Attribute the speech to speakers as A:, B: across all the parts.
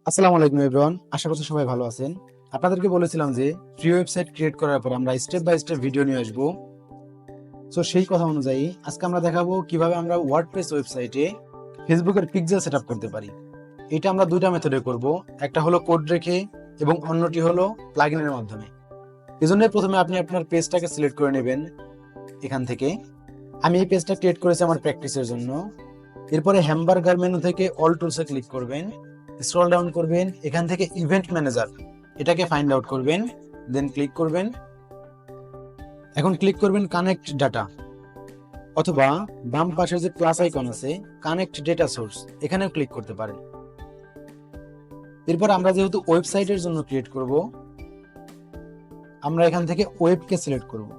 A: আসসালামু আলাইকুম এভরিওয়ান, আশা করছি সবাই ভালো আছেন। আপনাদেরকে বলেছিলাম যে ফ্রি ওয়েবসাইট ক্রিয়েট করার পর আমরা স্টেপ বাই স্টেপ ভিডিও নিয়ে আসবো। সো সেই কথা অনুযায়ী আজকে আমরা দেখাবো কিভাবে আমরা ওয়ার্ডপ্রেস ওয়েবসাইটে ফেসবুকের পিক্সেল সেটআপ করতে পারি। এটা আমরা দুইটা মেথডে করব, একটা হলো কোড রেখে এবং অন্যটি হলো প্লাগইনের মাধ্যমে। এজন্য প্রথমে আপনি আপনার পেজটাকে সিলেক্ট করে নেবেন এখান থেকে। আমি এই পেজটা ক্রিয়েট করেছি আমার প্র্যাকটিসের জন্য। এরপরে হ্যামবার্গার মেনু থেকে অল টুলসে ক্লিক করবেন, স্ক্রল ডাউন করবেন, এখান থেকে ইভেন্ট ম্যানেজার এটাকে ফাইন্ড আউট করবেন, দেন ক্লিক করবেন। এখন ক্লিক করবেন কানেক্ট ডাটা, অথবা বাম পাশে যে প্লাস আইকন আছে কানেক্ট ডেটা সোর্স, এখানেও ক্লিক করতে পারেন। এরপর আমরা যেহেতু ওয়েবসাইটের জন্য ক্রিয়েট করব, আমরা এখান থেকে ওয়েবকে সিলেক্ট করব,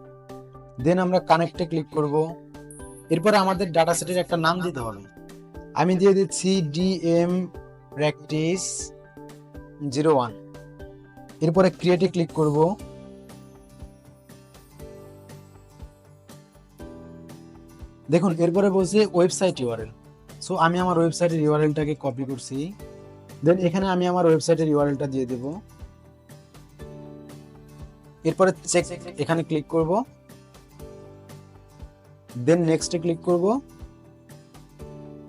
A: দেন আমরা কানেক্টে ক্লিক করব। এরপরে আমাদের ডাটা সেটের একটা নাম দিতে হবে। আমি দিয়ে দিচ্ছি ডিএম প্র্যাকটিস 01। এরপরে ক্রিয়েটে ক্লিক করব। দেখুন এরপরে বলছে ওয়েবসাইট ইউআরএল। সো আমি আমার ওয়েবসাইটের ইউআরএলটাকে কপি করছি, দেন এখানে আমি আমার ওয়েবসাইটের ইউআরএলটা দিয়ে দেব। এরপরে চেক এখানে ক্লিক করব, দেন নেক্সটে ক্লিক করব।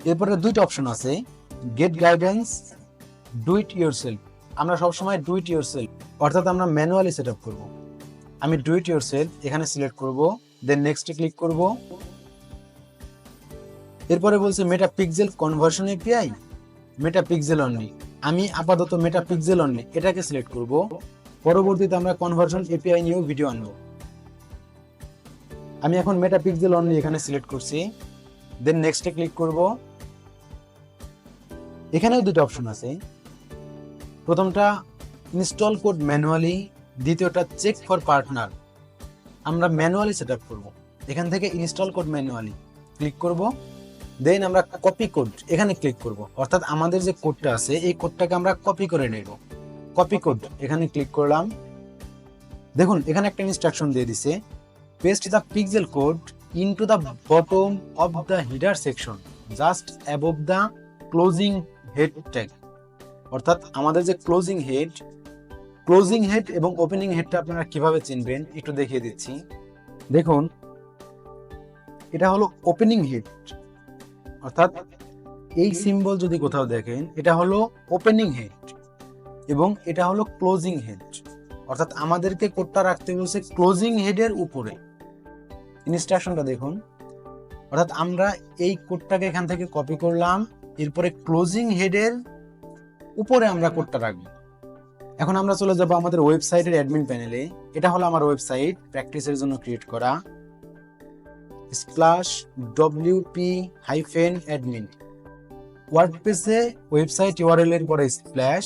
A: এরপরে দুইটা অপশন আছে, get guidance, do it yourself. আমরা সবসময় ডু ইট ইয়োরসেলফ অর্থাৎ আমরা ম্যানুয়ালি সেট আপ করবো। আমি ডু ইট ইয়োরসেলফ এখানে সিলেক্ট করব, দেন নেক্সটে ক্লিক করব। এরপরে বলছে মেটা পিক্সেল কনভার্সন এপিআই, মেটা পিক্সেল অনলি। আমি আপাতত মেটা পিক্সেল অনলি এটাকে সিলেক্ট করব। পরবর্তীতে আমরা কনভার্সন এপিআই নিয়েও ভিডিও আনবো। আমি এখন মেটা পিক্সেল অনলি এখানে সিলেক্ট করছি, দেন নেক্সটে ক্লিক করব। এখানেও দুটো অপশন আছে, প্রথমটা ইনস্টল কোড ম্যানুয়ালি, দ্বিতীয়টা চেক ফর পার্টনার। আমরা ম্যানুয়ালি সেট আপ করবো, এখান থেকে ইনস্টল কোড ম্যানুয়ালি ক্লিক করব, দেন আমরা কপি কোড এখানে ক্লিক করব, অর্থাৎ আমাদের যে কোডটা আছে এই কোডটাকে আমরা কপি করে নেব। কপি কোড এখানে ক্লিক করলাম। দেখুন এখানে একটা ইনস্ট্রাকশন দিয়ে দিছে, paste the pixel code into the bottom of the header section just above the closing head tag. অর্থাৎ আমাদের যে ক্লোজিং হেড এবং ওপেনিং হেডটা আপনারা কিভাবে চিনবেন একটু দেখিয়ে দিচ্ছি। দেখুন এটা হলো ওপেনিং হেড, অর্থাৎ এই সিম্বল যদি কোথাও দেখেন এটা হলো ওপেনিং হেড এবং এটা হলো ক্লোজিং হেড, অর্থাৎ আমাদেরকে কোডটা রাখতে বলছে ক্লোজিং হেডের উপরে। ইনস্ট্রাকশনটা দেখুন, অর্থাৎ আমরা এই কোডটাকে এখান থেকে কপি করলাম, এরপরে ক্লোজিং হেডের উপরে আমরা কোডটা রাখবো। এখন আমরা চলে যাব আমাদের ওয়েবসাইটের অ্যাডমিন প্যানেলে। এটা হলো আমার ওয়েবসাইট প্র্যাকটিসের জন্য ক্রিয়েট করা, /wp-admin। ওয়ার্ডপ্রেসে ওয়েবসাইট ইউআরএল এর পরে স্ল্যাশ,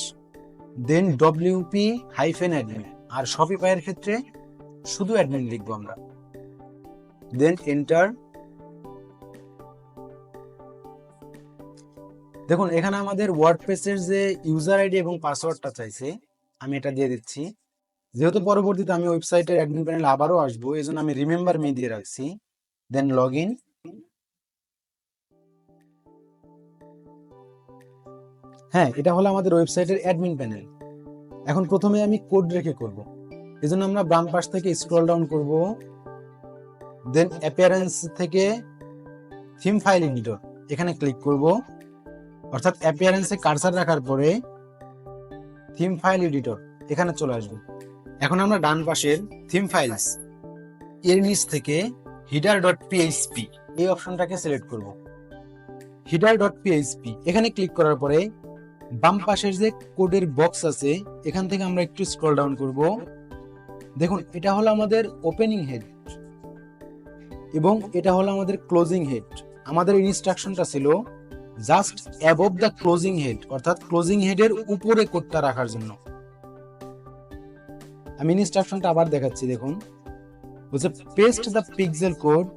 A: দেন wp-admin। আর শপিফাইয়ের ক্ষেত্রে শুধু অ্যাডমিন লিখবো আমরা, দেন এন্টার। দেখুন এখানে আমাদের ওয়ার্ডপ্রেসের যে ইউজার আইডি এবং পাসওয়ার্ডটা চাইছে, আমি এটা দিয়ে দিচ্ছি। যেহেতু পরবর্তীতে আমি ওয়েবসাইটের অ্যাডমিন প্যানেলে আবারও আসবো, এজন্য আমি রিমেম্বার মি দিয়ে রাখছি, দেন লগ ইন। হ্যাঁ, এটা হলো আমাদের ওয়েবসাইটের অ্যাডমিন প্যানেল। এখন প্রথমে আমি কোড রেখে করব, এজন্য আমরা বাম পাশ থেকে স্ক্রল ডাউন করব, দেন অ্যাপিয়ারেন্স থেকে থিম ফাইল এডিটর এখানে ক্লিক করব, অর্থাৎ অ্যাপিয়ারেন্সে কার্সার রাখার পরে থিম ফাইল এডিটর এখানে চলে আসবে। এখন আমরা ডান পাশের থিম ফাইলস এর নিচ থেকে header.php এই অপশনটাকে সিলেক্ট করব। header.php এখানে ক্লিক করার পরে বাম পাশের যে কোডের বক্স আছে এখান থেকে আমরা একটু স্ক্রল ডাউন করব। দেখুন এটা হলো আমাদের ওপেনিং হেড এবং এটা হলো আমাদের ক্লোজিং হেড। আমাদের ইনস্ট্রাকশনটা ছিল just above the closing head, অর্থাৎ ক্লোজিং হেডের উপরে কোডটা রাখার জন্য। আমি ইনস্ট্রাকশনটা আবার দেখাচ্ছি, দেখুন বলছে paste the pixel code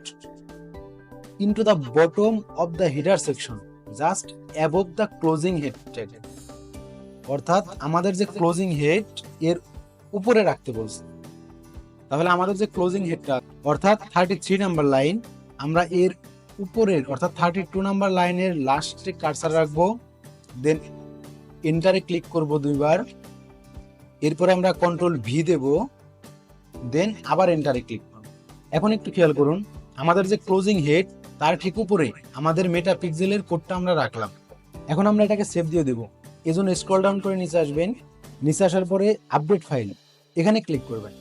A: into the bottom of the header section just above the closing head tag. অর্থাৎ আমাদের যে ক্লোজিং হেড এর উপরে রাখতে বলছে। তাহলে আমাদের যে ক্লোজিং হেডটা অর্থাৎ 33 নাম্বার লাইন, আমরা এর উপরের অর্থাৎ 32 নাম্বার লাইনের লাস্টে কার্সার রাখবো, দেন এন্টারে ক্লিক করব দুইবার, এরপরে আমরা কন্ট্রোল ভি দেব, দেন আবার এন্টারে ক্লিক করব। এখন একটু খেয়াল করুন, আমাদের যে ক্লোজিং হেড তার ঠিক উপরে আমাদের মেটা পিক্সেলের কোডটা আমরা রাখলাম। এখন আমরা এটাকে সেভ দিয়ে দেব। এজন্য স্ক্রল ডাউন করে নিচে আসবেন, নিচে আসার পরে আপডেট ফাইল এখানে ক্লিক করবেন।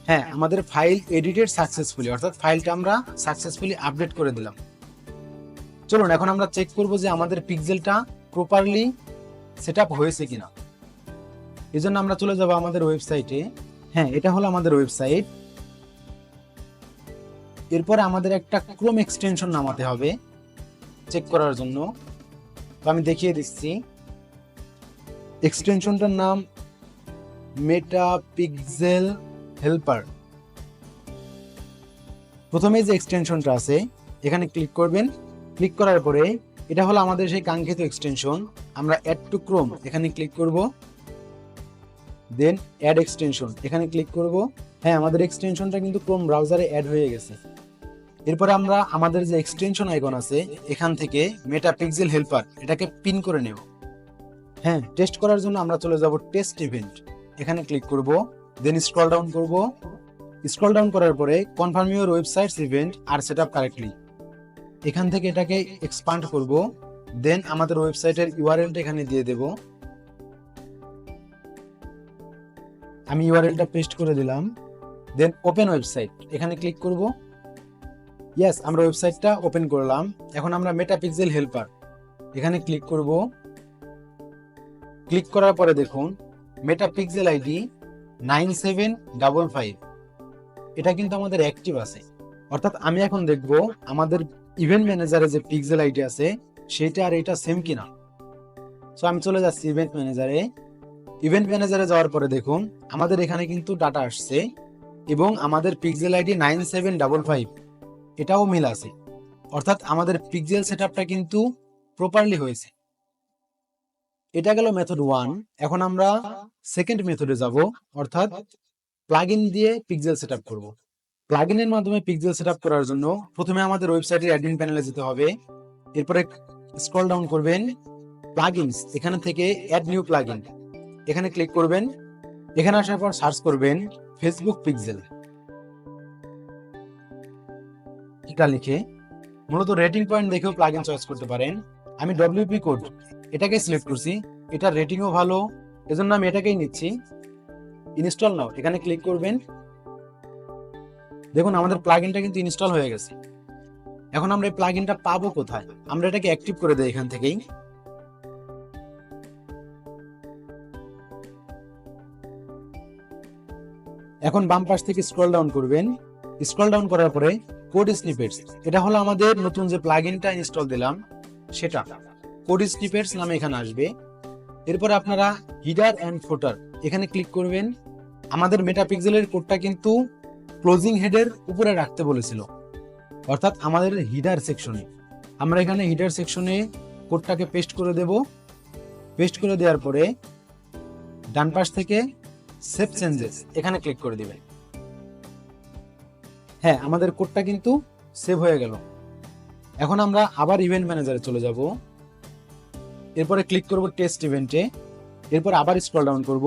A: হ্যাঁ, আমাদের ফাইল এডিটেড সাকসেসফুলি, অর্থাৎ ফাইলটা আমরা সাকসেসফুলি আপডেট করে দিলাম। চলুন এখন আমরা চেক করব যে আমাদের পিক্সেলটা প্রপারলি সেটআপ হয়েছে কিনা। এজন্য আমরা চলে যাব আমাদের ওয়েবসাইটে। হ্যাঁ, এটা হলো আমাদের ওয়েবসাইট। এরপরে আমাদের একটা ক্রোম এক্সটেনশন নামাতে হবে চেক করার জন্য। তো আমি দেখিয়ে দিচ্ছি, এক্সটেনশনটার নাম মেটা পিক্সেল হেল্পার। প্রথমে যে এক্সটেনশনটা আছে এখানে ক্লিক করবেন। ক্লিক করার পরে এটা হলো আমাদের সেই কাঙ্ক্ষিত এক্সটেনশন। আমরা অ্যাড টু ক্রোম এখানে ক্লিক করব, দেন অ্যাড এক্সটেনশন এখানে ক্লিক করব। হ্যাঁ, আমাদের এক্সটেনশনটা কিন্তু ক্রোম ব্রাউজারে অ্যাড হয়ে গেছে। এরপরে আমরা আমাদের যে এক্সটেনশন আইকন আছে এখান থেকে মেটা পিক্সেল হেল্পার এটাকে পিন করে নেব। হ্যাঁ, টেস্ট করার জন্য আমরা চলে যাব টেস্ট ইভেন্ট এখানে ক্লিক করব, দেন স্ক্রল ডাউন করব। স্ক্রল ডাউন করার পরে confirm your website's event are set up correctly এখান থেকে এটাকে এক্সপান্ড করব, দেন আমাদের ওয়েবসাইটের ইউআরএলটা এখানে দিয়ে দেব। আমি ইউআরএলটা পেস্ট করে দিলাম, দেন ওপেন ওয়েবসাইট এখানে ক্লিক করব। ইয়েস, আমরা ওয়েবসাইটটা ওপেন করলাম। এখন আমরা মেটা পিক্সেল হেল্পার এখানে ক্লিক করব। ক্লিক করার পরে দেখুন মেটা পিক্সেল আইডি 9755 এটা কিন্তু আমাদের অ্যাক্টিভ আছে। অর্থাৎ আমি এখন দেখব আমাদের ইভেন্ট ম্যানেজারে যে পিক্সেল আইডি আছে সেটা আর এটা সেম কিনা। সো আমি চলে যাচ্ছি ইভেন্ট ম্যানেজারে। ইভেন্ট ম্যানেজারে যাওয়ার পরে দেখুন আমাদের এখানে কিন্তু ডাটা আসছে এবং আমাদের পিক্সেল আইডি 9755 এটাও মিল আছে। অর্থাৎ আমাদের পিক্সেল সেটআপটা কিন্তু প্রপারলি হয়েছে। এটা গেল মেথড 1। এখন আমরা সেকেন্ড মেথডে যাব, অর্থাৎ প্লাগইন দিয়ে পিক্সেল সেটআপ করব। প্লাগইনের মাধ্যমে পিক্সেল সেটআপ করার জন্য প্রথমে আমাদের ওয়েবসাইটের অ্যাডমিন প্যানেলে যেতে হবে। এরপরে স্ক্রল ডাউন করবেন, প্লাগইনস এখানে থেকে অ্যাড নিউ প্লাগইন এখানে ক্লিক করবেন। এখানে আসার পর সার্চ করবেন ফেসবুক পিক্সেল এটা লিখে। মূলত রেটিং পয়েন্ট দেখেও প্লাগইন চয়েস করতে পারেন। আমি ডব্লিউপি কোড এটাকে সিলেক্ট করছি, এটার রেটিংও ভালো, এজন্য আমি এটাকেই নিচ্ছি। ইনস্টল নাও এখানে ক্লিক করবেন। দেখুন আমাদের প্লাগইনটা কিন্তু ইনস্টল হয়ে গেছে। এখন আমরা এই প্লাগইনটা পাবো কোথায়? আমরা এটাকে অ্যাক্টিভ করে দেই এখান থেকেই। এখন বাম পাশ থেকে স্ক্রল ডাউন করবেন। স্ক্রল ডাউন করার পরে কোড স্নিপেটস এটা হলো আমাদের নতুন যে প্লাগইনটা ইনস্টল দিলাম সেটা। কোড স্নিপেটস নামে এখানে আসবে। এরপর আপনারা হিডার এন্ড ফুটার এখানে ক্লিক করবেন। আমাদের মেটা পিক্সেলের কোডটা কিন্তু ক্লোজিং হেডের উপরে রাখতে বলেছিল, অর্থাৎ আমাদের হিডার সেকশনে। আমরা এখানে হিডার সেকশনে কোডটাকে পেস্ট করে দেব। পেস্ট করে দেওয়ার পরে ডান পাশ থেকে সেভ চেঞ্জেস এখানে ক্লিক করে দিবেন। হ্যাঁ, আমাদের কোডটা কিন্তু সেভ হয়ে গেল। এখন আমরা আবার ইভেন্ট ম্যানেজারে চলে যাব। এরপরে ক্লিক করব টেস্ট ইভেন্টে। এরপর আবার স্ক্রল ডাউন করব,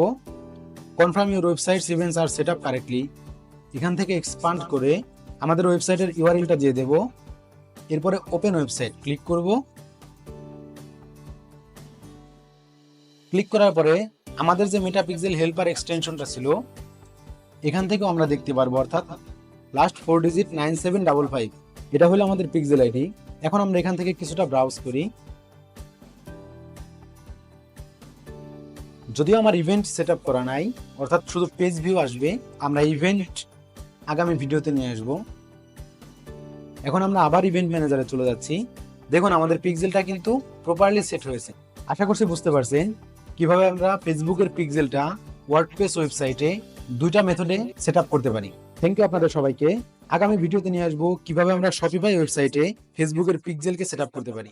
A: confirm your website's events are set up correctly এখান থেকে এক্সপান্ড করে আমাদের ওয়েবসাইটের ইউআরএলটা দিয়ে দেব। এরপরে ওপেন ওয়েবসাইট ক্লিক করব। ক্লিক করার পরে আমাদের যে মেটা পিক্সেল হেল্পার এক্সটেনশনটা ছিল এখান থেকেও আমরা দেখতে পারবো, অর্থাৎ লাস্ট 4 ডিজিট 9755 এটা হলো আমাদের পিক্সেল আইডি। এখন আমরা এখান থেকে কিছুটা ব্রাউজ করি। যদিও আমার ইভেন্ট সেটআপ করা নাই, অর্থাৎ শুধু পেজ ভিউ আসবে, আমরা ইভেন্ট আগামী ভিডিওতে নিয়ে আসব। এখন আমরা আবার ইভেন্ট ম্যানেজারে চলে যাচ্ছি। দেখুন আমাদের পিক্সেলটা কিন্তু প্রপারলি সেট হয়েছে। আশা করছি বুঝতে পারছেন কিভাবে আমরা ফেসবুকের পিক্সেলটা ওয়ার্ডপ্রেস ওয়েবসাইটে দুইটা মেথডে সেটআপ করতে পারি। থ্যাংক ইউ আপনাদের সবাইকে। আগামী ভিডিওতে নিয়ে আসবো কিভাবে আমরা শপিফাই ওয়েবসাইটে ফেসবুকের পিক্সেলকে সেটআপ করতে পারি।